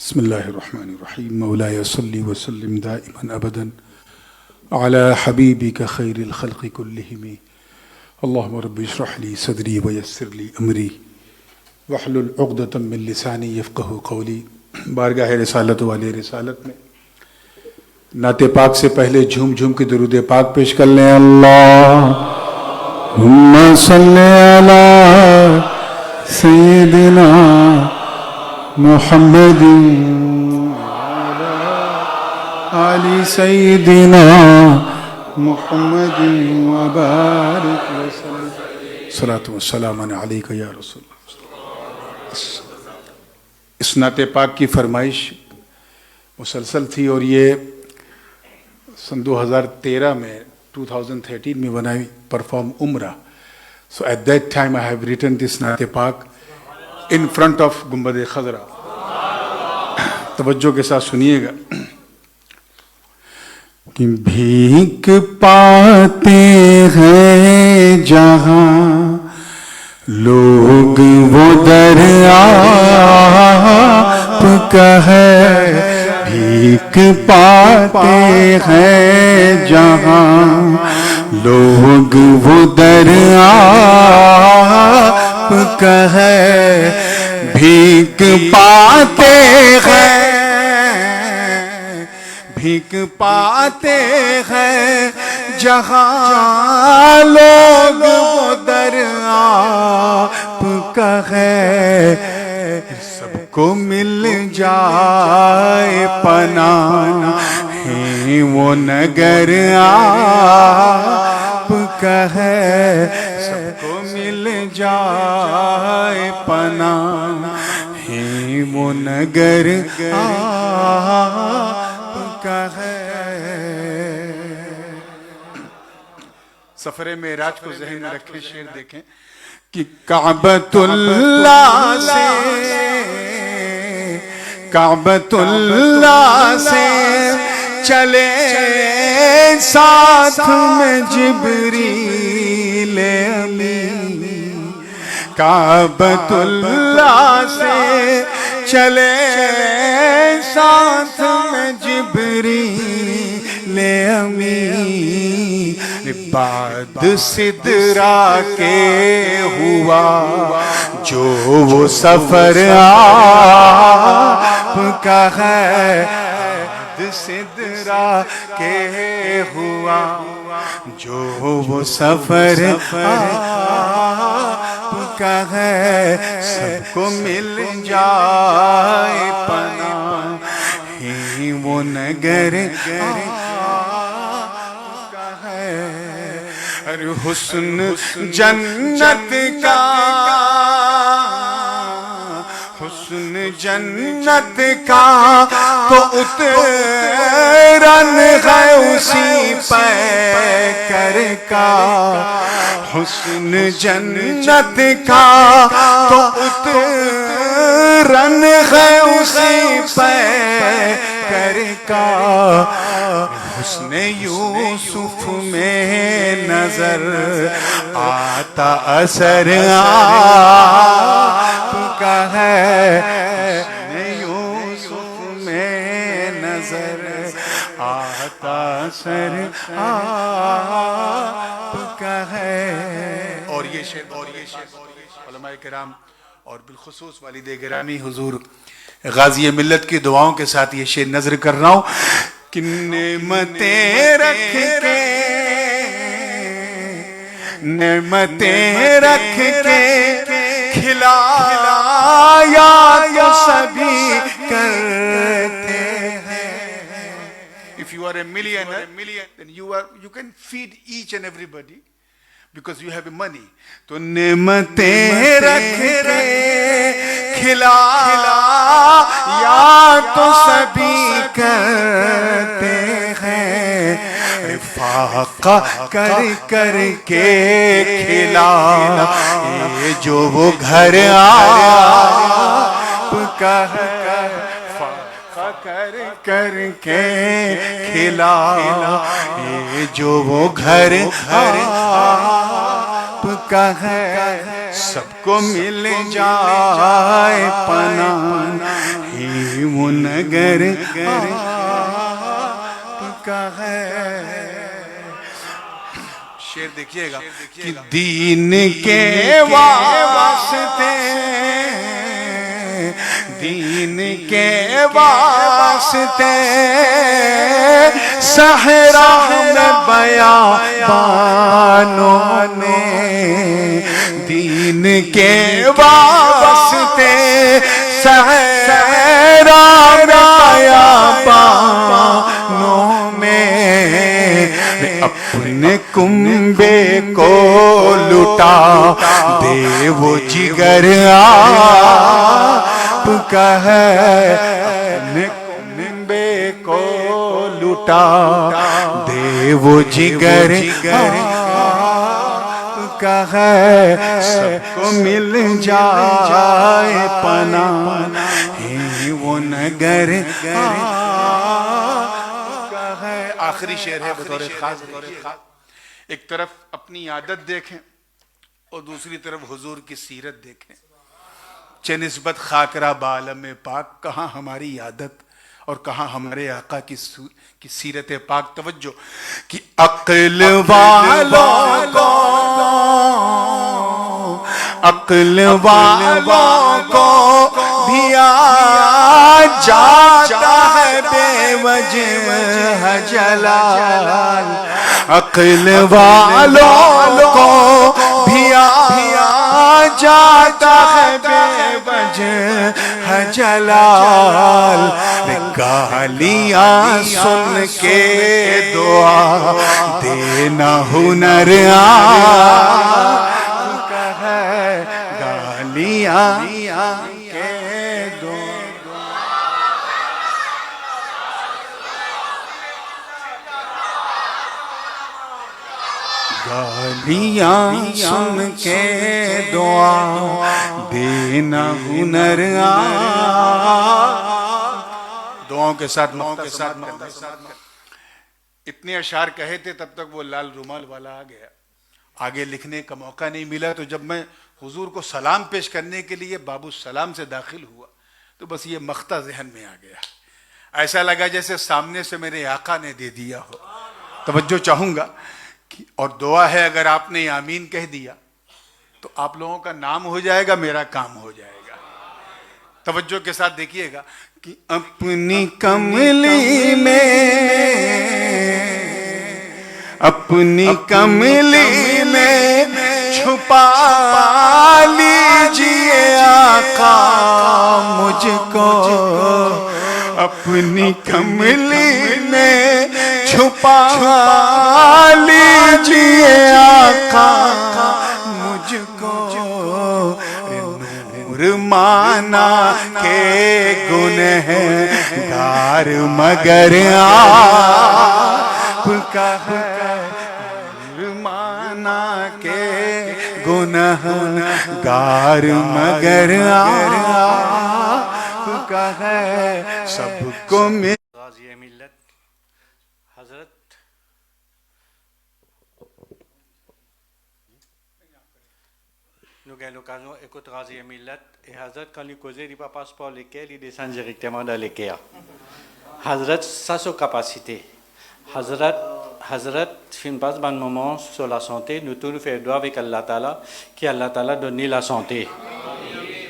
बिस्मिल्लाहिर्रहमानिर्रहीम मौलाया सल्ली व सल्लिम दाइमन अबदन अला हबीबिका खैरिल खल्क़ि कुल्लिहिम अल्लाहुम्मा रब्बि इश्रह ली सदरी व यस्सिर ली अमरी वहलुल उक़दतम मिन लिसानी यफ़क़हू क़ौली। बारगाह रिसालत वाले रिसालत में नाते पाक से पहले झूम झूम के दुरूद पाक पेश कर लें। अल्लाहुम्मा सल्ली अला सय्यिदिना मुहम्मद आली सय्यिदिना मुहम्मद व बारिक वसल्लम सलातु व सलाम अलैका या रसूलल्लाह। इस नाते पाक की फरमाइश मुसलसल थी और ये सन 2013 में 2013 में बनाई परफॉर्म उम्रा। So at that time I have written this नाते पाक इन फ्रंट ऑफ गुंबद खजरा। तवज्जो के साथ सुनिएगा कि भीख पाते हैं जहाँ लोग वो दर आपका है। भीख पाते हैं जहाँ लोग वो दर आपका है। भीख पाते हैं, भीख पाते हैं जहाँ लोग वो दर आपका है। सबको मिल जाए पनाह है वो नगर आपका है। सबको मिल जाए पनाह है वो नगर आपका है। सफरे मेराज को ज़हन में रखें, शेर देखें कि काबतुल्लाह से चले साथ में जिब्रील अमीन। काबतुल्लाह से चले साथ में जिब्रील अमीन। बाद सिदरा के हुआ जो वो सफर आपका है। सिदरा के हुआ जो वो सफर आपका है। सबको मिल जाए पनाह है वो नगर आपका है। अरे हुस्न जन्नत का, हुस्न जन्नत का तो उतरन है उसी पैकर का। हुस्न जन्नत का तो उतरन है उसी पैकर का। हुस्ने यूसुफ में नजर आता असर आपका है। हुस्ने यूसुफ में नजर आता असर आपका है। और ये शेर उलमाए किराम और बिलखुसूस वालिद गिरामी हुजूर गाजी मिल्लत की दुआओं के साथ ये शेर नजर कर रहा हूँ कि नेमतें रख के, नेमतें रख के खिलाया तो सभी करते हैं। If you are a millionaire, then you can feed each and everybody because you have money. तो नेमतें रख के खिलाया तो सभी करते हैं। फाका कर कर के खिला ये जो वो घर आपका है। फाका कर कर के खिला ये जो वो घर आपका है। सबको मिल जाए पनाह ही वो नगर आपका है। शेर देखिएगा कि दीन के वास्ते, दीन के वास्ते सहरा में बयाबानों में, दीन के वास्ते सहरा बयाबानों में अपने कुंबे को लुटा दे वो जिगर आपका है। अपने कुंबे को लुटा दे वो जिगर आपका है। सबको मिल जाए पना वो नगर आखिरी शेर है बतौर खास। एक तरफ अपनी आदत देखें और दूसरी तरफ हुजूर की सीरत देखें। चनिस्बत खाकरा बालम पाक, कहाँ हमारी आदत और कहाँ हमारे आका की सीरत पाक। तवज्जो कि अक्ल वालों को, अक्ल वालों को भी आ जाता है बेवजह जलाल। अक्ल वालों को भी आ जाता है बेवजह जलाल। गालियां सुन के दुआ देना हुनर आपका है। गालियां के दुआ, गालियां सुन के दुआ देना हुनर दुआओं के साथ इतने अशार कहे थे, तब तक वो लाल रुमाल वाला आ गया। आगे लिखने का मौका नहीं मिला, तो जब मैं हुजूर को सलाम पेश करने के लिए बाबू सलाम से दाखिल हुआ तो बस ये मख्ता जहन में आ गया। ऐसा लगा जैसे सामने से मेरे आका ने दे दिया हो। तवज्जो चाहूंगा कि और दुआ है, अगर आपने आमीन कह दिया तो आप लोगों का नाम हो जाएगा, मेरा काम हो जाएगा। तवज्जो के साथ देखिएगा कि अपनी कमली में, अपनी कमली में छुपा लीजिए आका मुझको। अपनी कमली में छुपा लीजिए आका मुझको। माना के गुनहगार मगर आपका है। माना के गुनहगार मगर आपका है। सबको गाज़ी मिल्लत हजरत nous gagnons l'occasion d'écouter Gazi Millet et Hazrat quand il causait, il pas passeport lesquels il descend directement dans l'équerre. Hazrat, ça sa capacité. Hazrat fait une passe bon moment sur la santé. Nous tous nous faisons doigt avec Allah Ta'ala, qui Allah Ta'ala donne la santé.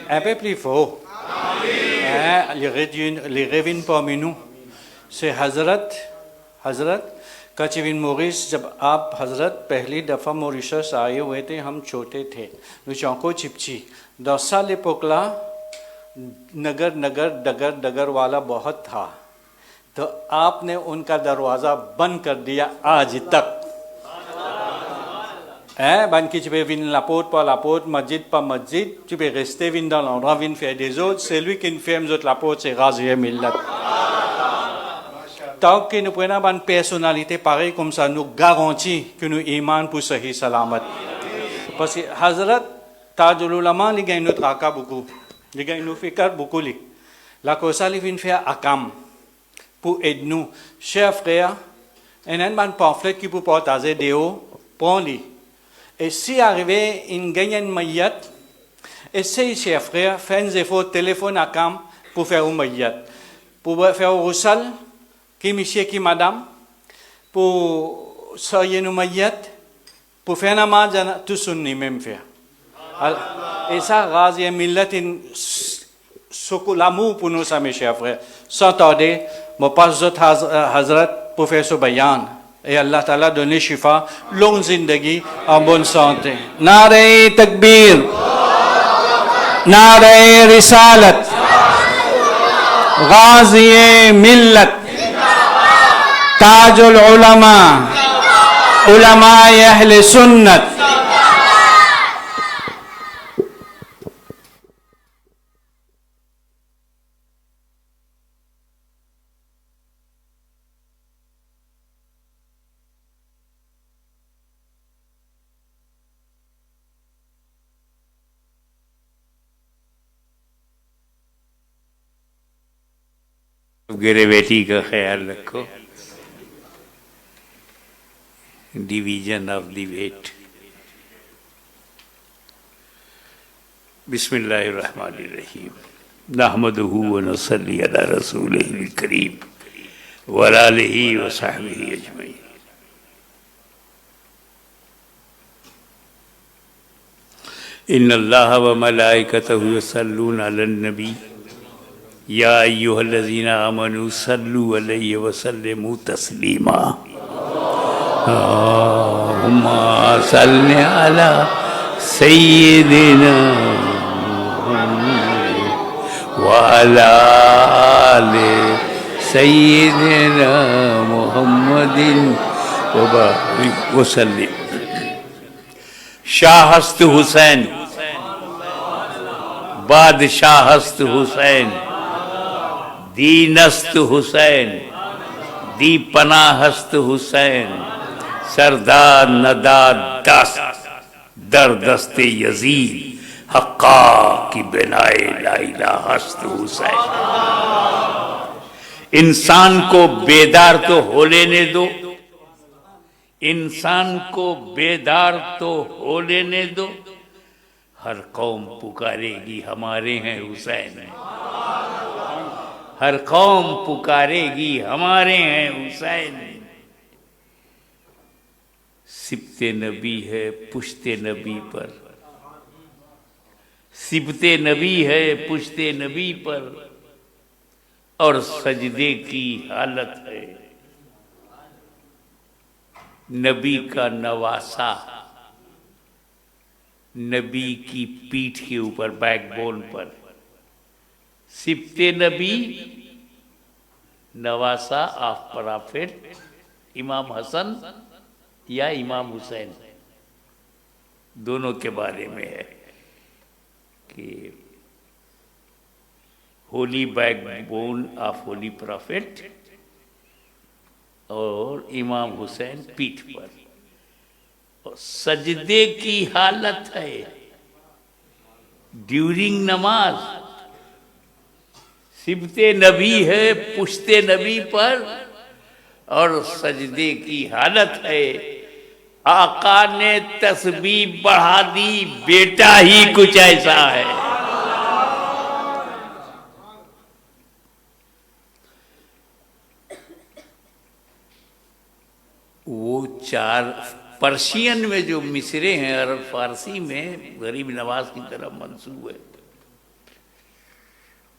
Un peu plus fort. Les revient parmi nous. C'est Hazrat, quand tu viens Maurice, जब आप हजरत पहली दफ़ा Mauritius आए हुए थे, हम छोटे थे, नुचौको चिपची 10 साल पोकला नगर डगर वाला बहुत था, तो आपने उनका दरवाज़ा बंद कर दिया आज तक। बन की चुपे विन लापोट मस्जिद पर मस्जिद चुपे रिश्ते win dans l'endroit win faire des autres, c'est lui qui fait nous autres lapote, c'est Gazi Millet. Tant que nous prenons une personnalité pareille comme ça, nous garantit que nous iman pour sahih salamat. Parce que Hazrat Tajul Ulama, il gagne notre aka beaucoup. Il gagne nous fikar beaucoup. La cosa il vient faire akam pour aider nous. Chers frères, un pamphlet qui peut partager des hauts, prends-le. Et si arrivé une gagne mayat, essayez, chers frères, faites un effort, téléphone akam pour faire un mayat. Pu Feurusal, Ki Monsieur Ki Madame, Pu Sayenu Mayet, Pu Fenama Jana Tusunni Memfia. Esa Razi Millatin Sukulamu Punu sa mes chers frères. Sans tarder, mon pasteur Hazrat Professeur Bayan. Et Allah Ta'ala donne shifa, longue zindagi, en bonne santé. Nare Takbir, Nare Risalat, Ghazi Millat, Tajul Ulama, Ulama Ahl Sunnat. Gravity का ख्याल रखो, division of the wait. बिस्मिल्लाहिर्रहमानिर्रहीम। नहमदुहु व नसल्ली अला रसूलिहिल करीम व आलिहि व सहबिहि अजमईन। इन्नल्लाह व मलाइकतहु यसल्लूना Alan नबी या अय्युहल्लज़ीना आमनू सल्लु अलैहि व सल्लिमू तस्लीमा। अल्लाहुम्मा सल्लि अला सय्यिदिना व अला आलि सय्यिदिना मुहम्मदिन व बारिक व सल्लिम। शाहस्त हुसैन, बादशाहस्त हुसैन, दीनस्त हुसैन, दीपनाहस्त हुसैन, सरदार नदाद दस्त दरदस्त यजीद, हक्का की बिनाए लाइला हस्त हुसैन। इंसान को बेदार तो हो लेने दो, इंसान को बेदार तो हो लेने दो। हर कौम पुकारेगी हमारे हैं हुसैन, हर कौम पुकारेगी हमारे हैं हुसैन। सिबते नबी है पुश्ते नबी पर, सिबते नबी है पुश्ते नबी पर, और सजदे की हालत है नबी का नवासा, नबी की पीठ के ऊपर, बैकबोन पर। सिबते नबी, नवासा ऑफ प्रॉफिट, इमाम हसन या इमाम हुसैन, दोनों के बारे में है कि Holi backbone of holy prophet और इमाम हुसैन पीठ पर। और सजदे की हालत है ड्यूरिंग नमाज। सिबते नबी है पुश्ते नबी पर और सजदे की हालत है। आका ने तस्बीह बढ़ा दी, बेटा ही कुछ ऐसा है। वो चार पर्शियन में जो मिसरे हैं, अरब फारसी में गरीब नवाज की तरफ मंसूब है,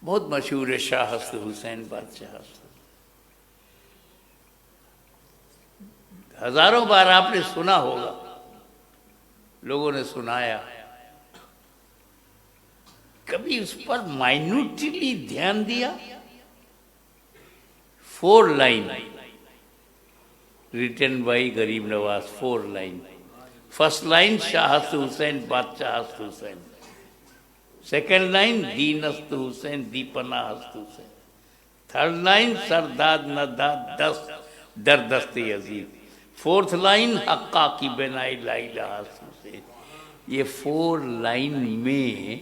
बहुत मशहूर है। शाहस्त हुसैन बादशाह, हजारों बार आपने सुना होगा, लोगों ने सुनाया, कभी उस पर माइन्यूटली ध्यान दिया? 4 line written by Gharib Nawaz, 4 line. First line शाहस्त हुसैन बादशाहस्त हुसैन, सेकेंड लाइन दीनस्त हुसैन दीपनाहस्त हुसैन, थर्ड लाइन सरदाद नदाद दस्त दरदस्त यजीद, फोर्थ लाइन हक्का की बेनाई लाइलाहस्त हुसैन। ये 4 लाइन में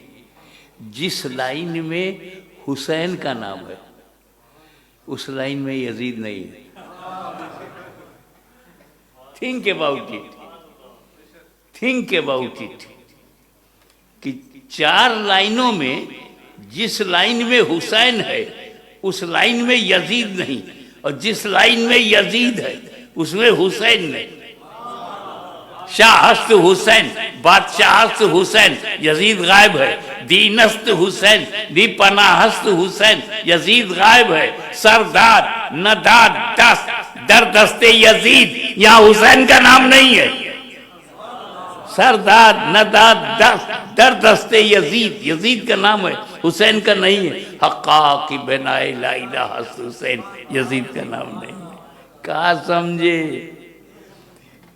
जिस लाइन में हुसैन का नाम है उस लाइन में यजीद नहीं है। Think about it, think about it कि 4 लाइनों में जिस लाइन में हुसैन है उस लाइन में यजीद नहीं, और जिस लाइन में यजीद है उसमें हुसैन नहीं। शाहस्त हुसैन, बादशाहस्त हुसैन, यजीद गायब है। दीनस्त हुसैन, दीपनाहस्त हुसैन, यजीद गायब है। सरदार नदाद दस्त दर दस्ते यजीद, यहां हुसैन का नाम नहीं है। सरदार नदाद दस्त दर दस्ते यजीद, यजीद का नाम है, हुसैन का नहीं है। हक्का की बनाए ला इलाहा हुसैन, यजीद का नाम नहीं है। कहा समझे?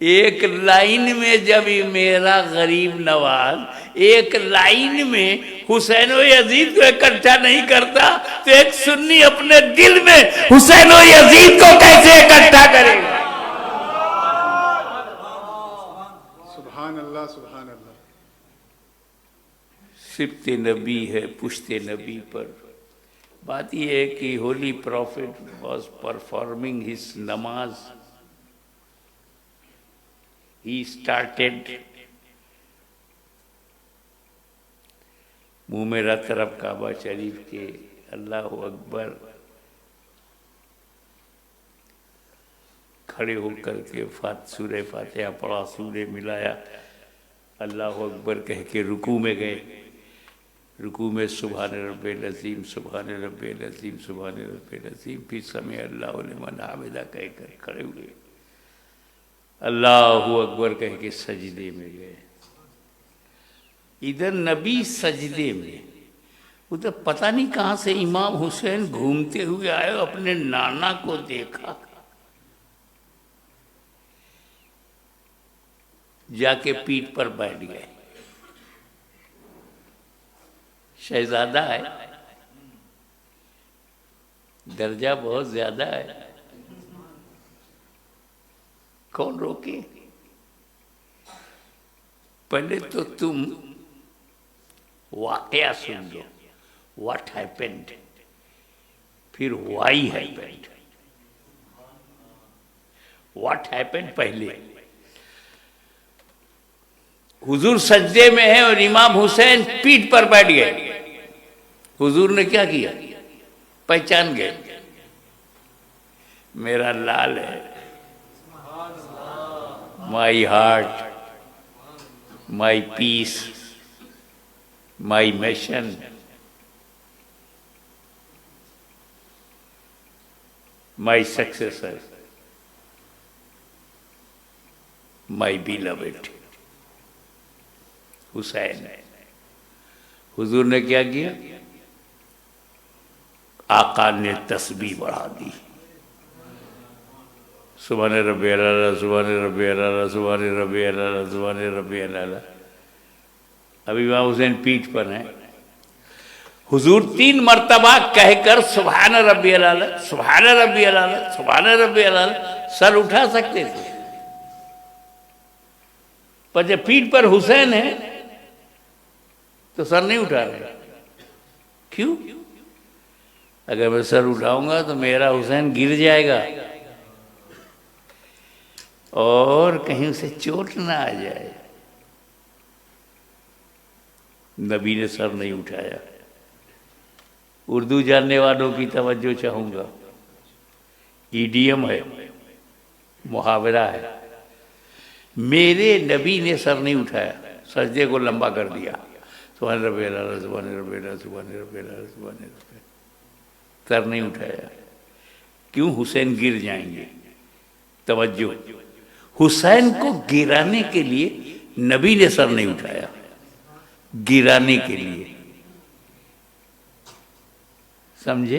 एक लाइन में जब ये मेरा गरीब नवाज एक लाइन में हुसैन और यजीद को इकट्ठा नहीं करता, तो एक सुन्नी अपने दिल में हुसैन और यजीद को कैसे इकट्ठा करेगा? सुभान अल्लाह, सुभान अल्लाह। सिफ्ते नबी है पुश्ते नबी पर। बात यह है कि holy prophet was performing his नमाज। He started, मुंह में रत तरफ काबा शरीफ के अल्लाह अकबर, खड़े होकर के सूरह फातिहा पढ़ा, सूरह मिलाया, अल्लाह अकबर कह के रुकू में गए। रुकू में सुभान रब्बिल अज़ीम, सुभान रब्बिल अज़ीम, सुभान रब्बिल अज़ीम, फिर समय अल्लाहु लिमन हमिदा कह कर खड़े हुए। अल्लाहु अकबर कह के सजदे में गए। इधर नबी सजदे में, उधर पता नहीं कहां से इमाम हुसैन घूमते हुए आए, अपने नाना को देखा, जाके पीठ पर बैठ गए। शहजादा है, दर्जा बहुत ज्यादा है, कौन रोके? पहले तो तुम वाकया सुन लो, व्हाट हैपेंड, फिर व्हाई हैपेंड। व्हाट हैपेंड पहले। हुजूर सजदे में है और इमाम हुसैन पीठ पर बैठ गए। हुजूर ने क्या किया? पहचान गए, मेरा लाल है, my heart, my peace, my mission. My successor, my beloved Hussain. हुजूर ने क्या किया? आका ने तस्बीह बढ़ा दी, सुभान रब्बियल आला, सुभान रब्बियल आला, सुभान रब्बियल आला, सुभान रब्बियल आला। अभी इमाम हुसैन पीठ पर हैं। हुजूर 3 मर्तबा कहकर सुभान रब्बियल आला, सुभान रब्बियल आला, सुभान रब्बियल आला सर उठा सकते थे, पर जब पीठ पर हुसैन है तो सर नहीं उठा रहे। क्यों? अगर मैं सर उठाऊंगा तो मेरा हुसैन गिर जाएगा और कहीं उसे चोट ना आ जाए। नबी ने सर नहीं उठाया। उर्दू जानने वालों की तवज्जो चाहूंगा, ईडियम है, मुहावरा है। मेरे नबी ने सर नहीं उठाया, सजदे को लंबा कर दिया, सुभान रब्बियल आला, सुभान रब्बियल आला, सुभान रब्बियल आला, सुभान रब्बियल आला। सर नहीं उठाया। क्यों? हुसैन गिर जाएंगे। तवज्जो, हुसैन को गिराने के लिए नबी ने सर नहीं उठाया, गिराने के लिए। समझे?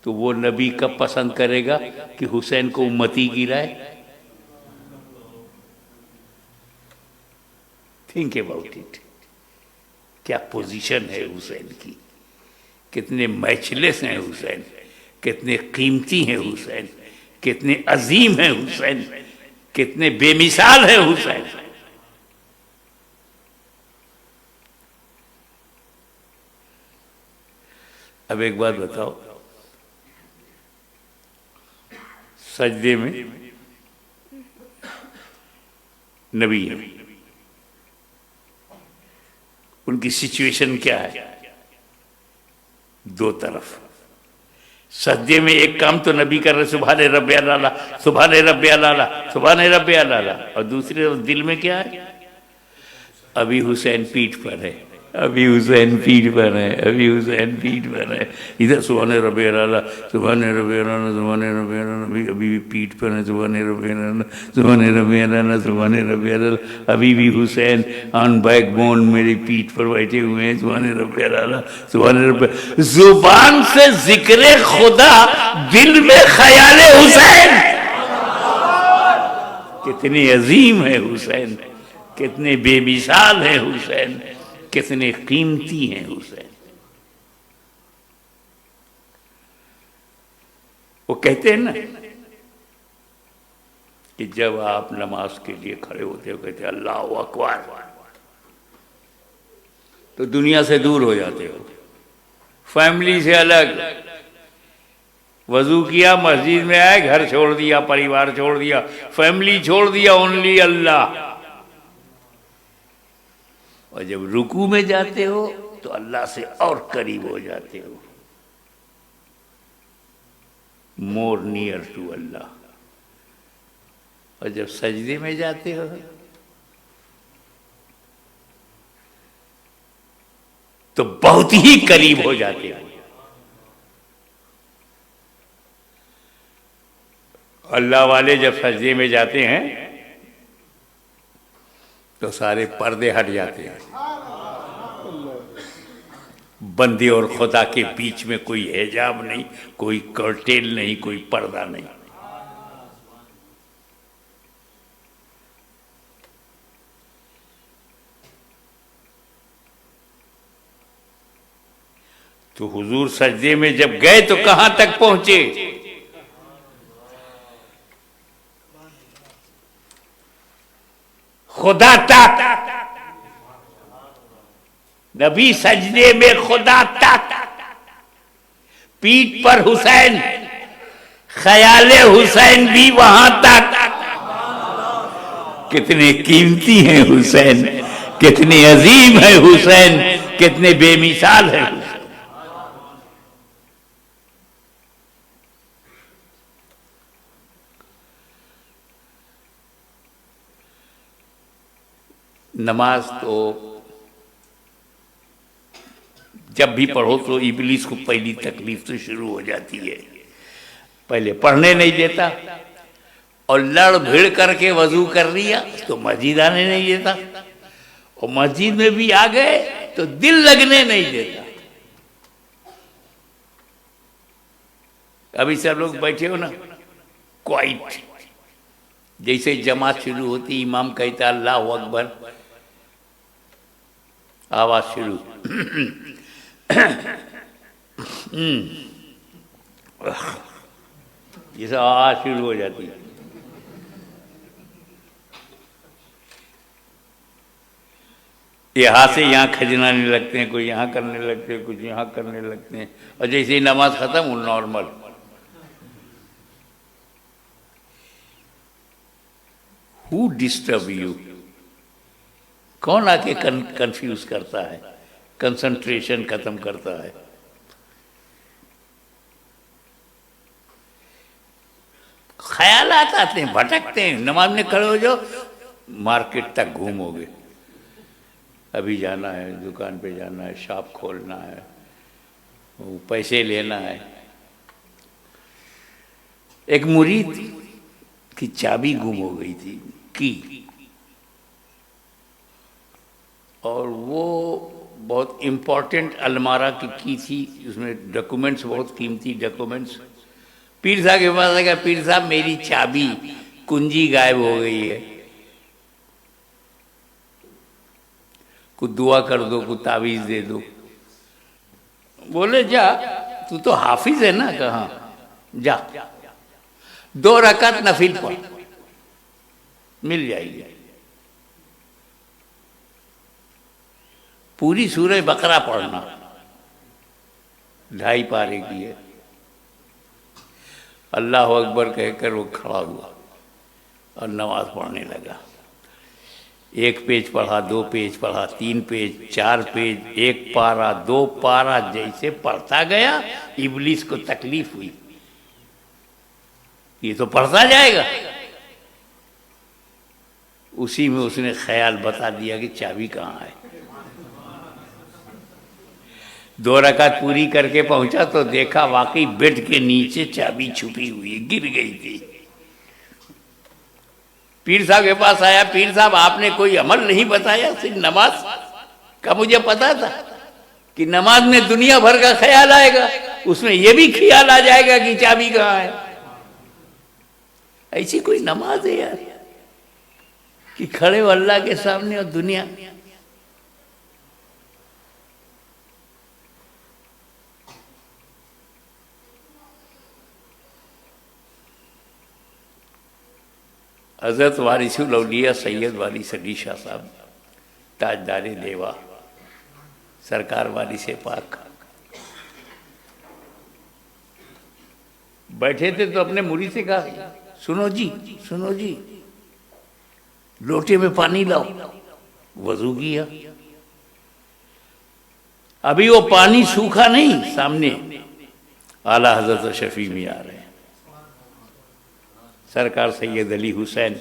तो वो नबी कब पसंद करेगा कि हुसैन को उम्मती गिराए? Think about it. क्या पोजीशन है हुसैन की, कितने मैचलेस हैं हुसैन, कितने कीमती हैं हुसैन, कितने अजीम हैं हुसैन, कितने बेमिसाल हैं हुसैन। अब एक बात बताओ, सजदे में नबी है, उनकी सिचुएशन क्या है? 2 तरफ सजदे में एक काम तो नबी कर रहे सुभान रब्बी अला, सुभान रब्बी अला, सुभान रब्बी अला, और दूसरी तरफ दिल में क्या है? अभी हुसैन पीठ पर है, अभी हुसैन पीठ पर है, अभी हुसैन पीठ पर है। इधर सुभान रब्बी अला, सुभान रब्बी अला, सुभान रब्बी अला, अभी भी पीठ पर है, सुभान रब्बी अला, सुभान रब्बी अला, सुभान रब्बी अला, अभी भी हुसैन ऑन बैकबोन मेरी पीठ पर बैठे हुए हैं, सुभान रब्बी अला, सुभान रब्बी। जुबान से जिक्र खुदा, दिल में ख्याल हुसैन। कितनी अजीम है हुसैन, कितने बेमिसाल है हुसैन, कितने कीमती हैं हुसैन। वो कहते हैं ना कि जब आप नमाज के लिए खड़े होते हो, कहते हैं अल्लाह अकबर, तो दुनिया से दूर हो जाते हो, फैमिली से अलग। वजू किया, मस्जिद में आए, घर छोड़ दिया, परिवार छोड़ दिया, फैमिली छोड़ दिया, ओनली अल्लाह। और जब रुकू में जाते हो तो अल्लाह से और करीब हो जाते हो, मोर नियर टू अल्लाह। और जब सजदे में जाते हो तो बहुत ही करीब हो जाते हो। अल्लाह वाले जब सजदे में जाते हैं तो सारे पर्दे हट जाते हैं, बंदे और खुदा के बीच में कोई हिजाब नहीं, कोई कर्टेन नहीं, कोई पर्दा नहीं। तो हुजूर सजदे में जब गए तो कहां तक पहुंचे? खुदा तक। नबी सजदे में खुदा तक, पीठ पर हुसैन, ख्याले हुसैन भी वहां तक। कितने कीमती हैं हुसैन, कितने अजीम है हुसैन, कितने बेमिसाल है हुसैन। नमाज तो जब भी पढ़ो तो इब्लीस को पहली तकलीफ तो शुरू हो जाती है। पहले पढ़ने नहीं देता और लड़ भिड़ करके वजू कर लिया तो मस्जिद आने नहीं देता, और मस्जिद में भी आ गए तो दिल लगने नहीं देता। अभी सब लोग बैठे हो ना, क्वाइट, जैसे जमात शुरू होती इमाम कहता अल्लाह अकबर, आवाज शुरू, ये सब आवाज शुरू हो जाती है। यहाँ से यहाँ खजनाने लगते हैं, कोई यहाँ करने लगते हैं, कुछ यहाँ करने लगते हैं, और जैसे ही नमाज खत्म वो नॉर्मल। Who disturb you? कौन आके कंफ्यूज करता है, कंसंट्रेशन खत्म करता है? ख्यालात आते हैं, भटकते हैं। नमाज में खड़े हो जाओ, मार्केट तक घूमोगे, अभी जाना है, दुकान पे जाना है, शॉप खोलना है, पैसे लेना है। एक मुरीद की चाबी गुम हो गई थी, की, और वो बहुत इम्पोर्टेंट अलमारा की थी, उसमें डॉक्यूमेंट्स, बहुत कीमती डॉक्यूमेंट्स। पीर साहब के पास आएगा, पीर साहब मेरी चाबी, कुंजी गायब हो गई है, कुछ दुआ कर दो, कुछ तावीज दे दो। बोले जा, तू तो हाफिज है ना, कहाँ जा, 2 रकात नफिल पढ़, मिल जाएगी। पूरी सूरह बकरा पढ़ना, 2.5 पारे की है। अल्लाह अकबर कहकर वो खड़ा हुआ और नमाज पढ़ने लगा। एक पेज पढ़ा, 2 पेज पढ़ा, 3 पेज, 4 पेज, 1 पारा, 2 पारा, जैसे पढ़ता गया इब्लीस को तकलीफ हुई, ये तो पढ़ता जाएगा। उसी में उसने ख्याल बता दिया कि चाबी कहाँ है। 2 रकात पूरी करके पहुंचा तो देखा वाकई बेड के नीचे चाबी छुपी हुई, गिर गई थी। पीर साहब के पास आया, पीर साहब आपने कोई अमल नहीं बताया, सिर्फ नमाज का मुझे पता था कि नमाज में दुनिया भर का ख्याल आएगा, उसमें यह भी ख्याल आ जाएगा कि चाबी कहाँ है। ऐसी कोई नमाज है यार कि खड़े हो अल्लाह के सामने और दुनिया। हजरत वारिसुल औलिया सैयद वारिस अली शाह साहब ताजदारे देवा सरकार वारिस पाक बैठे थे तो अपने मुरीद से कहा, सुनो जी, लोटे में पानी लाओ। वजू किया, अभी वो पानी सूखा नहीं, सामने आला हजरत शफी में आ रहे हैं, सरकार Syed Ali Hussain,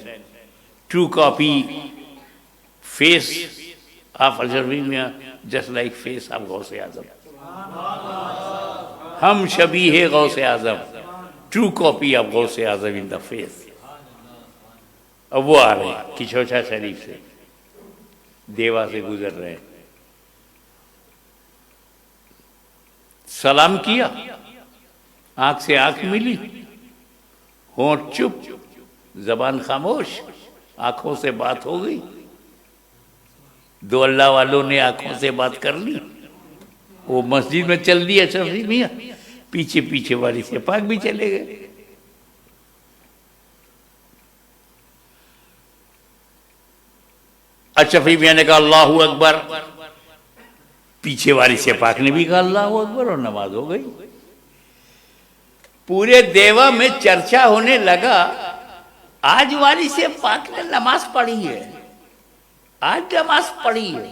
true copy face of Shafi Miyan, just like face of Ghause Azam. हम शबी है Ghause Azam, true copy of Ghause Azam in the face. अब वो आ रहे हैं किशोशा शरीफ से, देवा से गुजर रहे हैं, सलाम किया, आंख से आंख मिली, होंठ चुप, जबान खामोश, आंखों से बात हो गई। 2 अल्लाह वालों ने आंखों से बात कर ली। वो मस्जिद में चल दिया शफी मियां, पीछे पीछे वाली से पाक भी चले गए। शफी मियां ने कहा अल्लाहू अकबर, पीछे वाली से पाक ने भी कहा अल्लाहू अकबर, और नमाज हो गई। पूरे देवा में चर्चा होने लगा, आज वाली से पाक ने नमाज पढ़ी है, आज नमाज पढ़ी है।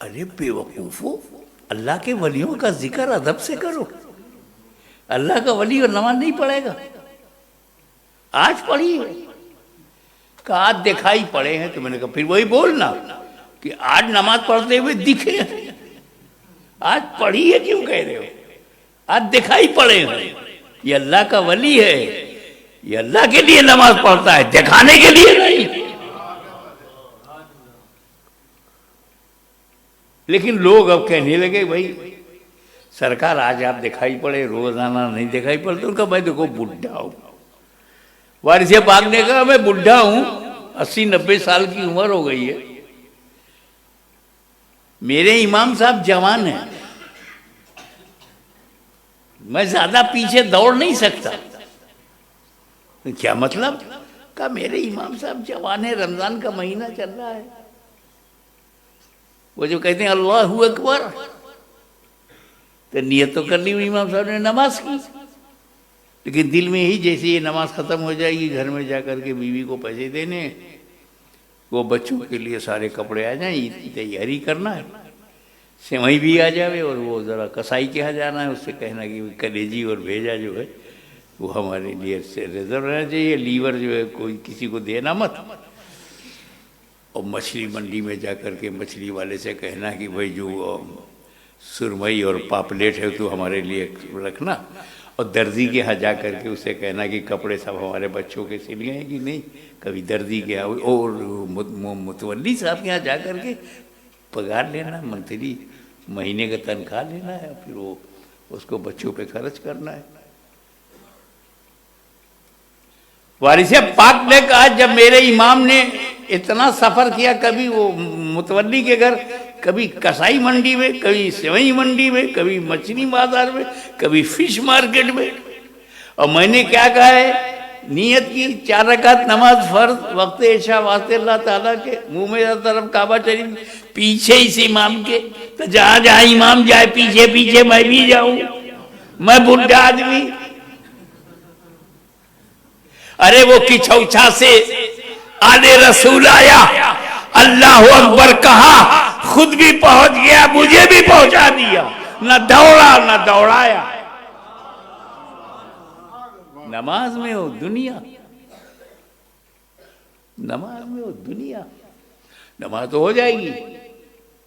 अरे बेवकूफो, अल्लाह के वलियों का जिक्र अदब से करो। अल्लाह का वली और नमाज नहीं पढ़ेगा, आज पढ़ी है। कहा आज दिखाई पड़े हैं, तो मैंने कहा फिर वही बोलना कि आज नमाज पढ़ते हुए दिखे हैं। आज पढ़ी है क्यों कह रहे हो, आज दिखाई पड़े हैं। ये अल्लाह का वली है, ये अल्लाह के लिए नमाज पढ़ता है, दिखाने के लिए नहीं। लेकिन लोग अब कहने लगे भाई सरकार आज आप दिखाई पड़े, रोजाना नहीं दिखाई पड़ते। उनका मैं देखो बुढ़ा हूं, वारिस पाक ने कहा मैं बुढ़ा हूं, 80-90 साल की उम्र हो गई है, मेरे इमाम साहब जवान हैं, मैं ज्यादा पीछे दौड़ नहीं सकता। तो क्या मतलब? कहा मेरे इमाम साहब जवान है, रमजान का महीना चल रहा है, वो जो कहते हैं अल्लाहू अकबर, तो नियत तो कर ली इमाम साहब ने नमाज की, लेकिन दिल में ही जैसे ये नमाज खत्म हो जाएगी, घर में जाकर के बीवी को पैसे देने, वो बच्चों के लिए सारे कपड़े आ जाएं, तैयारी करना है, सेवई भी आ जावे, और वो ज़रा कसाई के यहाँ जाना है, उससे कहना कि कलेजी और भेजा जो है वो हमारे लिए से रिजर्व रहना चाहिए, लीवर जो है कोई किसी को देना मत। और मछली मंडी में जाकर के मछली वाले से कहना कि भाई जो सुरमई और पापलेट है तो हमारे लिए रखना, और दर्जी के यहाँ जा करके उसे कहना कि कपड़े सब हमारे बच्चों के सिल गए कि नहीं। कभी दर्जी के यहाँ और मुतवल्ली साहब के यहाँ जा करके पगार लेना, मंथली महीने का तनख्वाह लेना है, फिर वो उसको बच्चों पे खर्च करना है। वारिस पाक ने कहा जब मेरे इमाम ने इतना सफर किया, कभी वो मुतवल्ली के घर, कभी कसाई मंडी में, कभी सेवई मंडी में, कभी मछली बाजार में, कभी फिश मार्केट में, और मैंने क्या कहा है, नियत की 4 रकात नमाज फर्ज वक्त इशा वास्ते अल्लाह ताला के, मुंह में तरफ काबा शरीफ, पीछे इस इमाम के, तो जहां जहां इमाम जाए पीछे पीछे मैं भी जाऊं, मैं बुढ़ा आदमी। अरे वो किचौछा से आले रसूल आया, अल्लाह अकबर कहा, खुद भी पहुंच गया, मुझे भी पहुंचा दिया, न दौड़ा न दौड़ाया। नमाज में हो दुनिया, नमाज में हो दुनिया। नमाज तो हो जाएगी,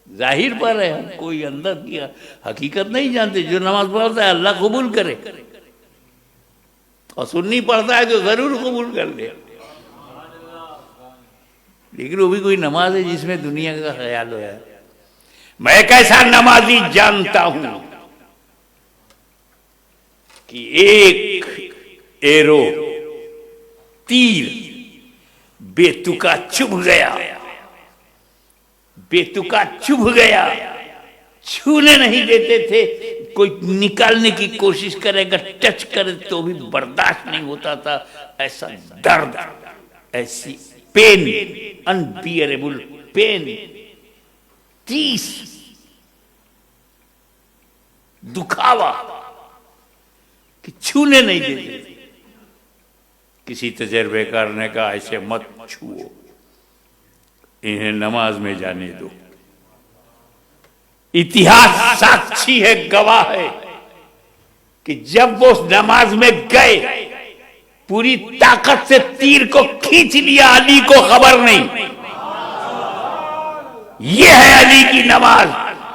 जाहिर पर है, हम कोई अंदर की हकीकत नहीं जानते। जो नमाज पढ़ता है अल्लाह कबूल करे, और सुन्नी पढ़ता है तो जरूर कबूल कर ले। लेकिन वो भी कोई नमाज है जिसमें दुनिया का ख्याल है। मैं कैसा नमाजी जानता हूं कि एक एरो तीर बेतुका चुभ गया, बेतुका चुभ गया, छूने नहीं देते थे। कोई निकालने की कोशिश करेगा, टच करे तो भी बर्दाश्त नहीं होता था। ऐसा दर्द, ऐसी पेन, अनबियरेबल पेन, 30 दुखावा कि छूने नहीं देते। किसी तजर्बेकार ने कहा ऐसे मत छुओ, इन्हें नमाज में जाने दो। इतिहास साक्षी है, गवाह है कि जब वो नमाज में गए, पूरी ताकत से तीर को खींच लिया, अली को खबर नहीं। ये है अली की नमाज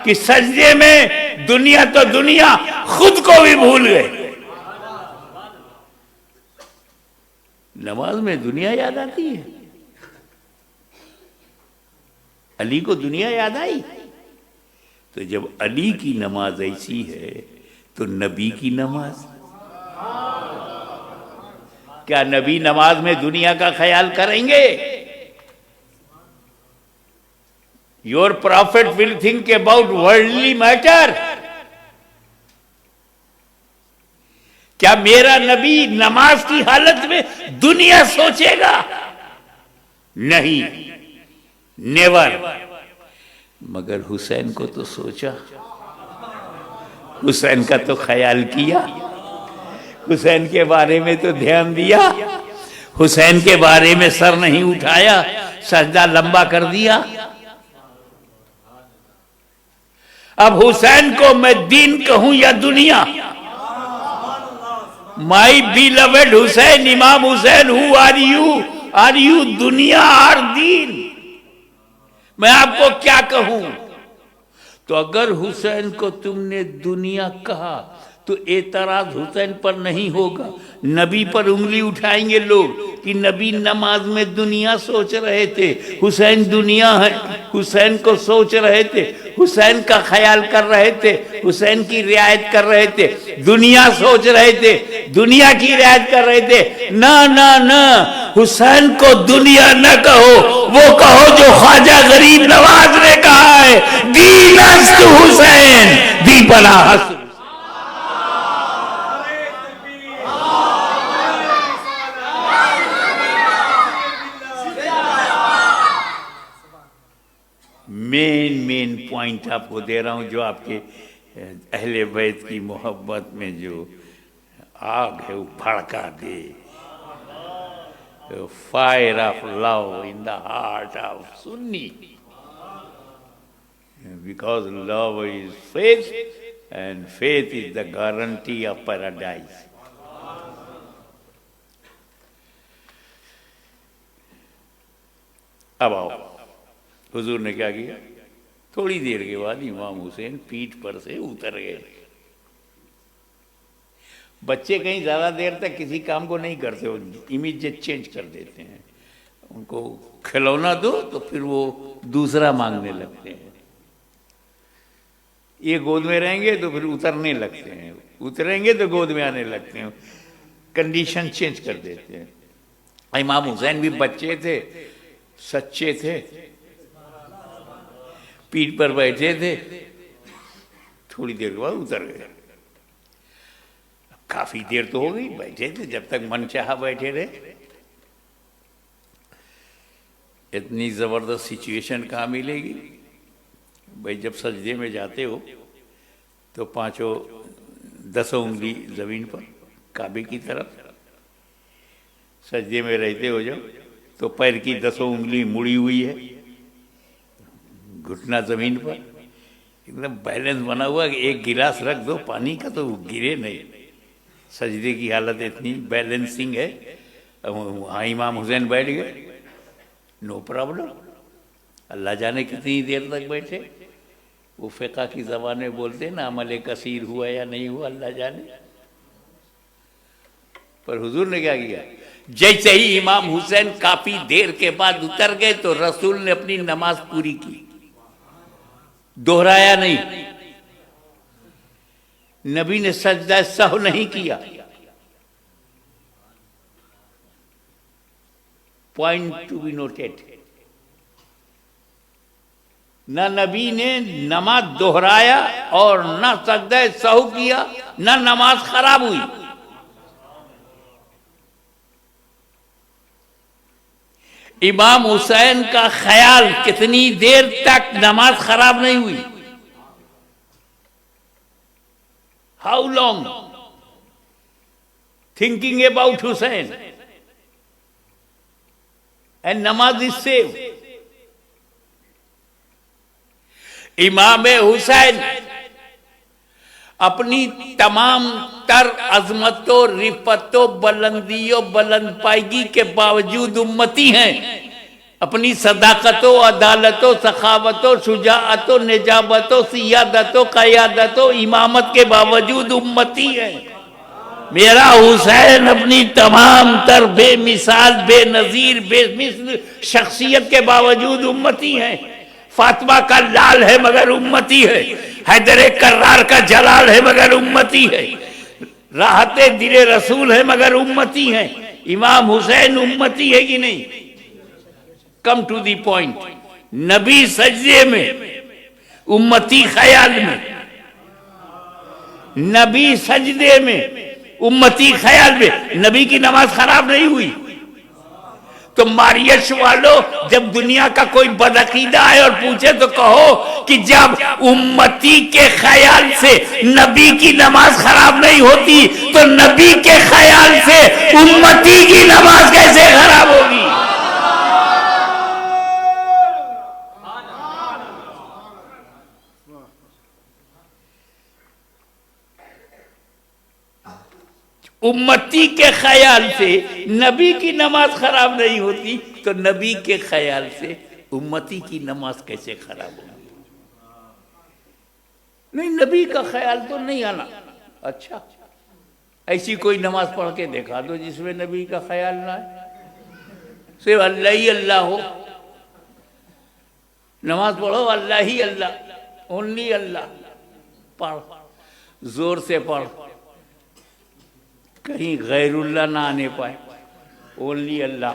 कि सजदे में दुनिया तो दुनिया, खुद को भी भूल गए। नमाज में दुनिया याद आती है। अली को दुनिया याद आई, तो जब अली की नमाज ऐसी है तो नबी की नमाज, क्या नबी नमाज में दुनिया का ख्याल करेंगे? Your profit will think about worldly matter. क्या मेरा नबी नमाज की हालत में दुनिया सोचेगा? नहीं, नेवर। मगर हुसैन को तो सोचा, हुसैन का तो ख्याल किया, हुसैन के बारे में तो ध्यान दिया, हुसैन के बारे में सर नहीं उठाया, सजदा लंबा कर दिया। अब हुसैन को मैं दीन कहूं या दुनिया? माई beloved Hussain, Imam Hussain, who are you? Are you दुनिया और दीन? मैं आपको क्या कहूं? तो अगर हुसैन को तुमने दुनिया कहा तो एतराज हुसैन पर नहीं होगा, नबी पर उंगली उठाएंगे लोग कि नबी नमाज में दुनिया सोच रहे थे, हुसैन दुनिया है, हुसैन को सोच रहे थे, हुसैन का ख्याल कर रहे थे, हुसैन की रियायत कर रहे थे, दुनिया सोच रहे थे, दुनिया की रियायत कर रहे थे। ना ना ना, हुसैन को दुनिया न कहो, वो कहो जो ख्वाजा गरीब नवाज ने कहा है, दीनस्त हुसैन दी बना हसन। मेन पॉइंट आपको दे रहा हूं, जो आपके अहले बैत की मोहब्बत में जो आग है वो भड़का दे। Fire of love in the heart of Sunni, because love is faith and faith is the guarantee of paradise. अब आओ, हुजूर ने क्या किया? थोड़ी देर के बाद इमाम हुसैन पीठ पर से उतर गए। बच्चे कहीं ज्यादा देर तक किसी काम को नहीं करते, वो इमीडिएट चेंज कर देते हैं। उनको खिलौना दो तो फिर वो दूसरा मांगने लगते हैं। ये गोद में रहेंगे तो फिर उतरने लगते हैं, उतरेंगे तो गोद में आने लगते हैं, कंडीशन चेंज कर देते हैं। इमाम हुसैन भी बच्चे थे, सच्चे थे, पीठ पर बैठे थे, थोड़ी देर के बाद उतर गए। काफी देर तो हो गई बैठे थे, जब तक मन चाहा बैठे रहे। इतनी जबरदस्त सिचुएशन कहाँ मिलेगी भाई? जब सजदे में जाते हो तो पांचों 10 उंगली जमीन पर काबे की तरफ, सजदे में रहते हो जब, तो पैर की 10 उंगली मुड़ी हुई है, घुटना जमीन पर, एकदम बैलेंस बना हुआ। एक गिलास रख दो पानी का तो गिरे नहीं। सजदे की हालत इतनी बैलेंसिंग है। वहाँ इमाम हुसैन बैठ गए, नो प्रॉब्लम। अल्लाह जाने कितनी देर तक बैठे। वो फ़िक़्ह की ज़बान में बोलते हैं ना, अमल कसीर हुआ या नहीं हुआ अल्लाह जाने। पर हुजूर ने क्या किया, जैसे ही इमाम हुसैन काफी देर के बाद उतर गए तो रसूल ने अपनी नमाज पूरी की, दोहराया नहीं। नबी ने सजदा सहव नहीं किया। Point to be noted. न नबी ने नमाज दोहराया और न सजदा सहव किया, न नमाज खराब हुई। इमाम हुसैन का ख्याल कितनी देर तक नमाज खराब नहीं हुई? How long thinking about Hussain and नमाज इज सेव। इमाम हुसैन अपनी तमाम तर अजमतों, रिफतों, बुलंदियों, बुलंद पायगी के बावजूद उम्मती हैं। अपनी सदाकतों, अदालतों, सखावतों, शुजाअतों, निजाबतों, सियादतों, क़यादतों, इमामत के बावजूद उम्मती हैं। मेरा हुसैन अपनी तमाम तर बेमिसाल, बेनजीर, बेमिसल शख्सियत के बावजूद उम्मती हैं। फातिमा का लाल है मगर उम्मती है। हैदर कर्रार का जलाल है मगर उम्मती है। राहते दिले रसूल है मगर उम्मती है। इमाम हुसैन उम्मती है कि नहीं? Come to the point. नबी सजदे में, उम्मती ख्याल में। नबी सजदे में, उम्मती ख्याल में। नबी की नमाज खराब नहीं हुई। तो मारियश वालों, जब दुनिया का कोई बदअकीदा आए और पूछे तो कहो कि जब उम्मती के ख्याल से नबी की नमाज खराब नहीं होती तो नबी के ख्याल से उम्मती की नमाज कैसे खराब होगी? उम्मती के ख्याल से नबी की नमाज खराब नहीं होती तो नबी के ख्याल से उम्मती की नमाज कैसे खराब होगी? नहीं, नबी का ख्याल तो नहीं आना। अच्छा, ऐसी कोई नमाज पढ़ के दिखा दो जिसमें नबी का ख्याल ना आए, सिर्फ अल्लाह ही अल्लाह हो। नमाज पढ़ो अल्लाह ही अल्लाह, ओनली अल्लाह। पढ़, जोर से पढ़, कहीं गैरुल्लाह ना आने पाए, ओनली अल्लाह।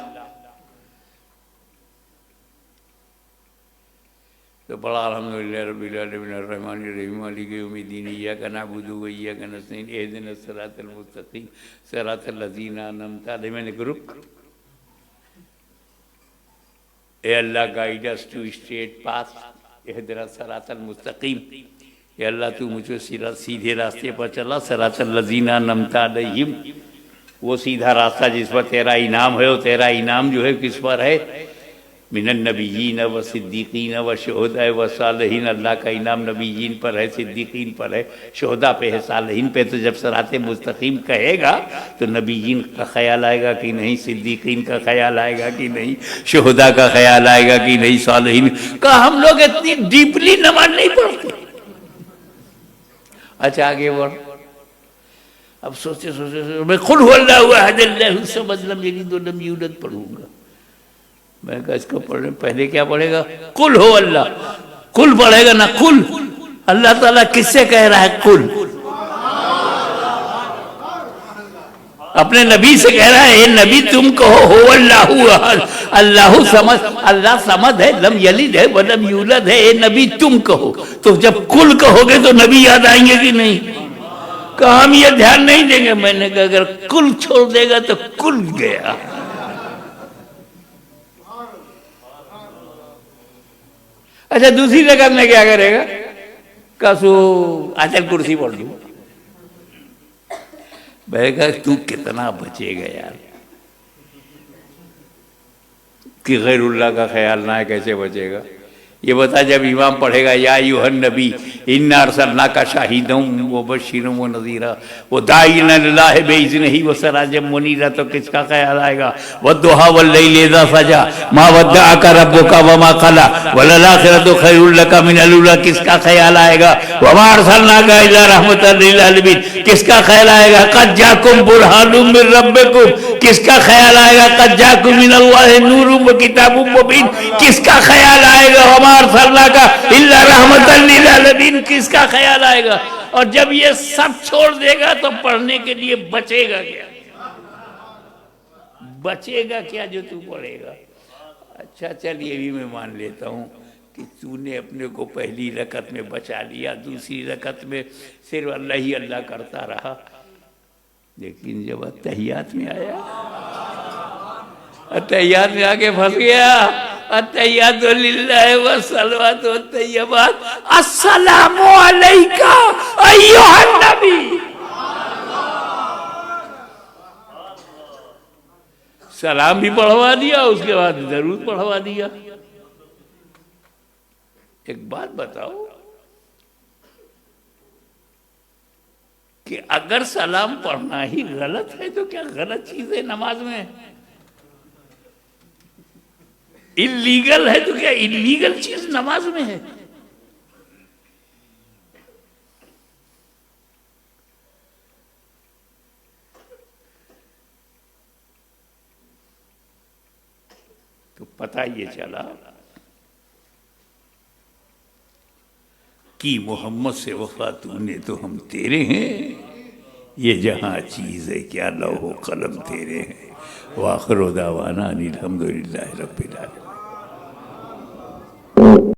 तो बड़ा अल्हम्दुलिल्लाह रब्बिल आलमीन अर्रहमानिर रहीम मालिक यौमिद्दीन इय्याका नअबुदु व इय्याका नस्तईन इहदिनस सिरातल मुस्तकीम सिरातल लज़ीना अनअमता अलैहिम group. O Allah guide us to straight path इहदिनस सिरातल मुस्तकीम। या अल्लाह तू मुझे सीधे रास्ते पर चला, सिरातल लज़ीना अनअमता अलैहिम, वो सीधा रास्ता जिस पर तेरा इनाम है। वो तेरा इनाम जो है किस पर है? मिनन नबीयीन व सिद्दीकीन व शुहदा व सालिहीन। अल्लाह का इनाम नबीयीन पर है, सिद्दीकीन पर है, शुहदा पे है, सालिहीन पे। तो जब सिराते मुस्तकीम कहेगा तो नबीयीन का ख्याल आएगा कि नहीं? सिद्दीकीन का ख्याल आएगा कि नहीं? शुहदा का ख्याल आएगा कि नहीं? सालिहीन का। हम लोग इतनी डीपली नमाज नहीं पढ़ते। अच्छा, आगे बढ़। अब सोचे सोचे मैं कुल हुवल्लाहु अहद अल्लाहु समद लम यलिद व लम यूलद पढ़ूंगा। मैं कहा इसको पढ़ने पहले क्या पढ़ेगा? कुल हो अल्लाह। कुल पढ़ेगा ना? कुल अल्लाह ताला किससे कह रहा है? कुल अपने नबी से कह रहा है, हे नबी तुम कहो हो अल्लाहु अहद, अल्लाहु समद, अल्लाह समद है, लम यलिद है व लम यूलद है। हे नबी तुम कहो। तो जब कुल कहोगे तो नबी याद आएंगे कि नहीं? कहा हम ये ध्यान नहीं देंगे। मैंने कहा अगर कुल छोड़ देगा तो कुल गया। अच्छा, दूसरी रकम में क्या करेगा? कसू आचल कुर्सी पढ़ लू। मैं कहा तू कितना बचेगा यार? कि गैरुल्लाह का ख्याल ना है कैसे बचेगा? ये बता, जब इमाम पढ़ेगा या अय्युहन नबी इन्ना अरसलनाका शाहिदम व बशीरम व नज़ीरा वो दाइना इलल्लाहि बिइज़्निही व सिराजम मुनीरा, तो किसका ख्याल आएगा? वद्दुहा वल्लैलि इज़ा सजा मा वद्दअका रब्बुका व मा क़ला वलल आखिरतु खैरुल लका मिनल ऊला, किसका ख्याल आएगा? व मा अरसलनाका इल्ला रहमतल लिल आलमीन, किसका ख्याल आएगा? क़द जाकुम बुरहानुम मिर रब्बिकुम, किसका ख्याल आएगा? क़द जाकुम मिनल्लाहि नूरुम व किताबुम मुबीन, किसका ख्याल आएगा? का इल्ला रहमतल लिल आलमीन, किसका ख्याल आएगा? और जब ये सब छोड़ देगा तो पढ़ने के लिए बचेगा क्या? बचेगा क्या जो तू पढ़ेगा? अच्छा चल, ये भी मैं मान लेता हूँ कि तूने अपने को पहली रकत में बचा लिया, दूसरी रकत में सिर्फ अल्लाह ही अल्लाह करता रहा, लेकिन जब अत्तहियात में आया, अत्तहियात में आके फंस गया। अत्तहियातु लिल्लाहि व सलवातु व तय्यबात अस्सलामु अलैका अय्युहन नबी। सलाम भी पढ़वा दिया, उसके बाद दरूद पढ़वा दिया। एक बात बताओ कि अगर सलाम पढ़ना ही गलत है तो क्या गलत चीज है नमाज में? इलीगल है तो क्या इलीगल चीज नमाज में है? तो पता ये चला कि मोहम्मद से वफा तूने तो हम तेरे हैं, ये जहां चीज है क्या लौह कलम तेरे हैं। वाखिर दावाना अनिल हम्दुलिल्लाहि रब्बिल आलमीन।